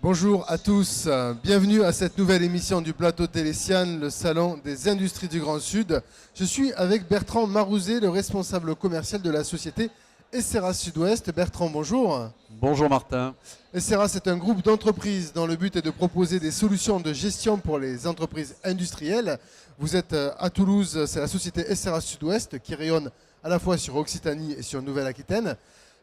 Bonjour à tous, bienvenue à cette nouvelle émission du plateau Télésiane, le salon des industries du Grand Sud. Je suis avec Bertrand Marouzet, le responsable commercial de la société Esserra Sud-Ouest. Bertrand, bonjour. Bonjour Martin. Esserra, c'est un groupe d'entreprises dont le but est de proposer des solutions de gestion pour les entreprises industrielles. Vous êtes à Toulouse, c'est la société Esserra Sud-Ouest qui rayonne à la fois sur Occitanie et sur Nouvelle-Aquitaine.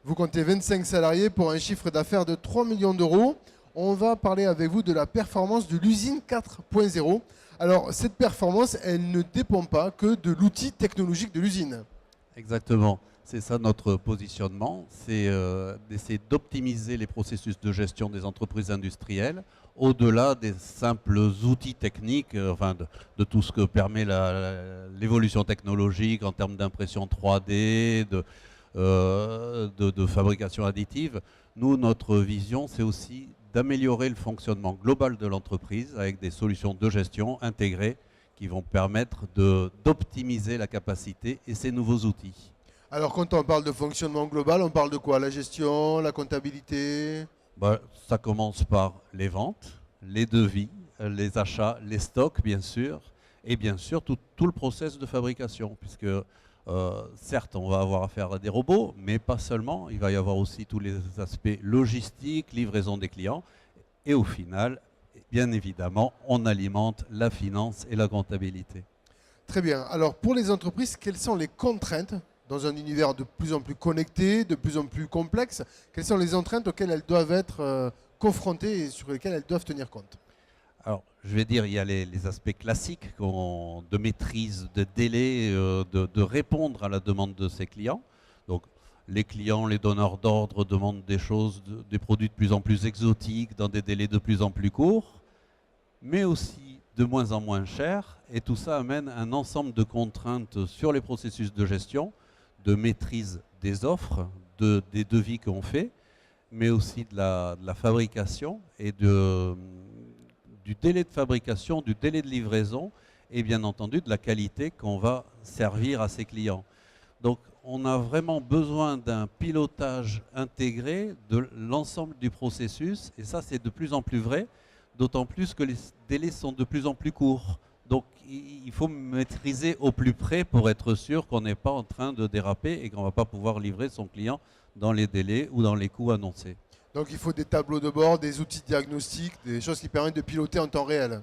Vous comptez 25 salariés pour un chiffre d'affaires de 3 millions d'euros. On va parler avec vous de la performance de l'usine 4.0. Alors, cette performance, elle ne dépend pas que de l'outil technologique de l'usine. Exactement, c'est ça notre positionnement, c'est d'essayer d'optimiser les processus de gestion des entreprises industrielles au-delà des simples outils techniques, de tout ce que permet l'évolution technologique en termes d'impression 3D, de fabrication additive. Nous, notre vision, c'est aussi d'améliorer le fonctionnement global de l'entreprise avec des solutions de gestion intégrées qui vont permettre d'optimiser la capacité et ces nouveaux outils. Alors, quand on parle de fonctionnement global, on parle de quoi? La gestion, la comptabilité? Ça commence par les ventes, les devis, les achats, les stocks, bien sûr, et bien sûr tout le process de fabrication, puisque certes, on va avoir affaire à des robots, mais pas seulement. Il va y avoir aussi tous les aspects logistiques, livraison des clients. Et au final, bien évidemment, on alimente la finance et la comptabilité. Très bien. Alors, pour les entreprises, quelles sont les contraintes dans un univers de plus en plus connecté, de plus en plus complexe? Quelles sont les contraintes auxquelles elles doivent être confrontées et sur lesquelles elles doivent tenir compte? Alors, je vais dire, il y a les aspects classiques de maîtrise, de délai, de répondre à la demande de ses clients. Donc, les clients, les donneurs d'ordre demandent des choses, des produits de plus en plus exotiques, dans des délais de plus en plus courts, mais aussi de moins en moins chers. Et tout ça amène un ensemble de contraintes sur les processus de gestion, de maîtrise des offres, des devis qu'on fait, mais aussi de la fabrication et du délai de fabrication, du délai de livraison et bien entendu de la qualité qu'on va servir à ses clients. Donc on a vraiment besoin d'un pilotage intégré de l'ensemble du processus et ça c'est de plus en plus vrai, d'autant plus que les délais sont de plus en plus courts. Donc il faut maîtriser au plus près pour être sûr qu'on n'est pas en train de déraper et qu'on ne va pas pouvoir livrer son client dans les délais ou dans les coûts annoncés. Donc il faut des tableaux de bord, des outils diagnostiques, des choses qui permettent de piloter en temps réel.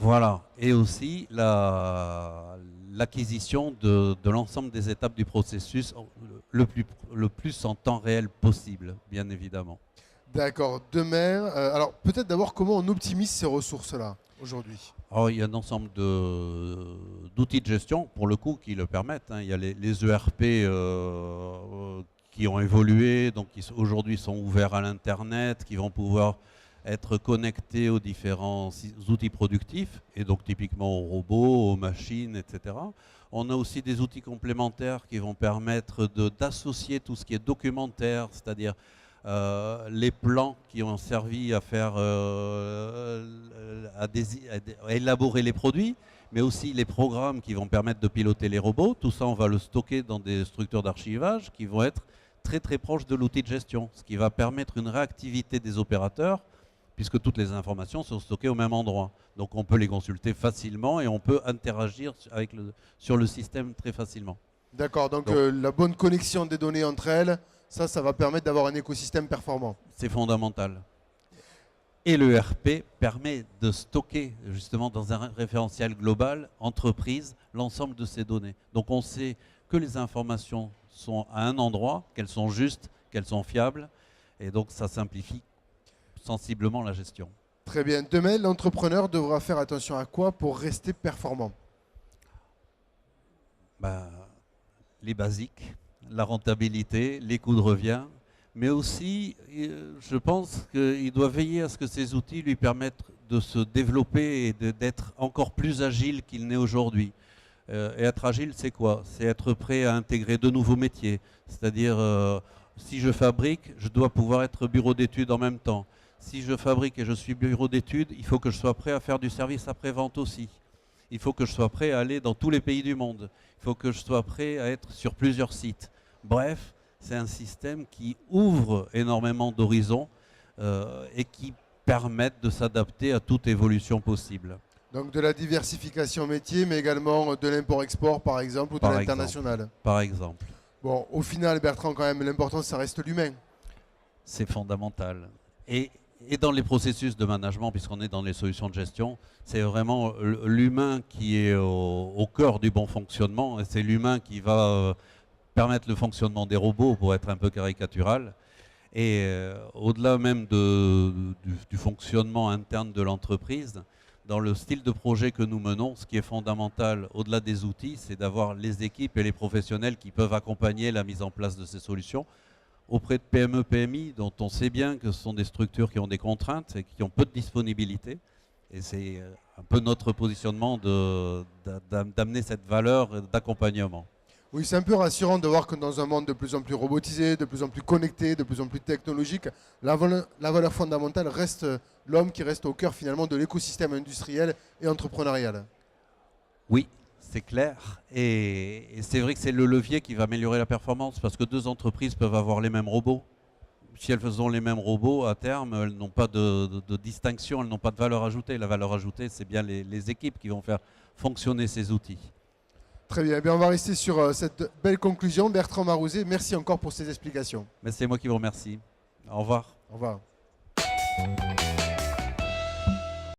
Voilà, et aussi l'acquisition de l'ensemble des étapes du processus le plus en temps réel possible, bien évidemment. D'accord. Demain, alors peut-être d'abord comment on optimise ces ressources-là aujourd'hui? Alors, il y a un ensemble d'outils de gestion, pour le coup, qui le permettent. Il y a les ERP qui ont évolué, donc qui aujourd'hui sont ouverts à l'Internet, qui vont pouvoir être connectés aux différents outils productifs, et donc typiquement aux robots, aux machines, etc. On a aussi des outils complémentaires qui vont permettre d'associer tout ce qui est documentaire, c'est-à-dire les plans qui ont servi à faire, à élaborer les produits, mais aussi les programmes qui vont permettre de piloter les robots. Tout ça, on va le stocker dans des structures d'archivage qui vont être très très proches de l'outil de gestion, ce qui va permettre une réactivité des opérateurs, puisque toutes les informations sont stockées au même endroit. Donc on peut les consulter facilement et on peut interagir sur le système très facilement. D'accord, donc la bonne connexion des données entre elles, ça va permettre d'avoir un écosystème performant. C'est fondamental. Et le RP permet de stocker justement dans un référentiel global, entreprise, l'ensemble de ces données. Donc on sait que les informations sont à un endroit, qu'elles sont justes, qu'elles sont fiables, et donc ça simplifie sensiblement la gestion. Très bien. Demain, l'entrepreneur devra faire attention à quoi pour rester performant? Les basiques, la rentabilité, les coûts de revient, mais aussi, je pense qu'il doit veiller à ce que ces outils lui permettent de se développer et d'être encore plus agile qu'il n'est aujourd'hui. Et être agile, c'est quoi? C'est être prêt à intégrer de nouveaux métiers. C'est-à-dire, si je fabrique, je dois pouvoir être bureau d'études en même temps. Si je fabrique et je suis bureau d'études, il faut que je sois prêt à faire du service après-vente aussi. Il faut que je sois prêt à aller dans tous les pays du monde. Il faut que je sois prêt à être sur plusieurs sites. Bref, c'est un système qui ouvre énormément d'horizons et qui permettent de s'adapter à toute évolution possible. Donc de la diversification métier, mais également de l'import-export par exemple, ou de l'international. Par exemple. Bon, au final, Bertrand, quand même, l'important, ça reste l'humain. C'est fondamental. Et dans les processus de management, puisqu'on est dans les solutions de gestion, c'est vraiment l'humain qui est au cœur du bon fonctionnement, et c'est l'humain qui va permettre le fonctionnement des robots, pour être un peu caricatural. Et au-delà même du fonctionnement interne de l'entreprise, dans le style de projet que nous menons, ce qui est fondamental, au-delà des outils, c'est d'avoir les équipes et les professionnels qui peuvent accompagner la mise en place de ces solutions auprès de PME, PMI, dont on sait bien que ce sont des structures qui ont des contraintes et qui ont peu de disponibilité. Et c'est un peu notre positionnement d'amener cette valeur d'accompagnement. Oui, c'est un peu rassurant de voir que dans un monde de plus en plus robotisé, de plus en plus connecté, de plus en plus technologique, la valeur fondamentale reste l'homme qui reste au cœur finalement de l'écosystème industriel et entrepreneurial. Oui, c'est clair. Et c'est vrai que c'est le levier qui va améliorer la performance, parce que deux entreprises peuvent avoir les mêmes robots. Si elles ont les mêmes robots, à terme, elles n'ont pas de distinction, elles n'ont pas de valeur ajoutée. La valeur ajoutée, c'est bien les équipes qui vont faire fonctionner ces outils. Très bien, eh bien, on va rester sur cette belle conclusion. Bertrand Marouzet, merci encore pour ces explications. Mais c'est moi qui vous remercie. Au revoir. Au revoir.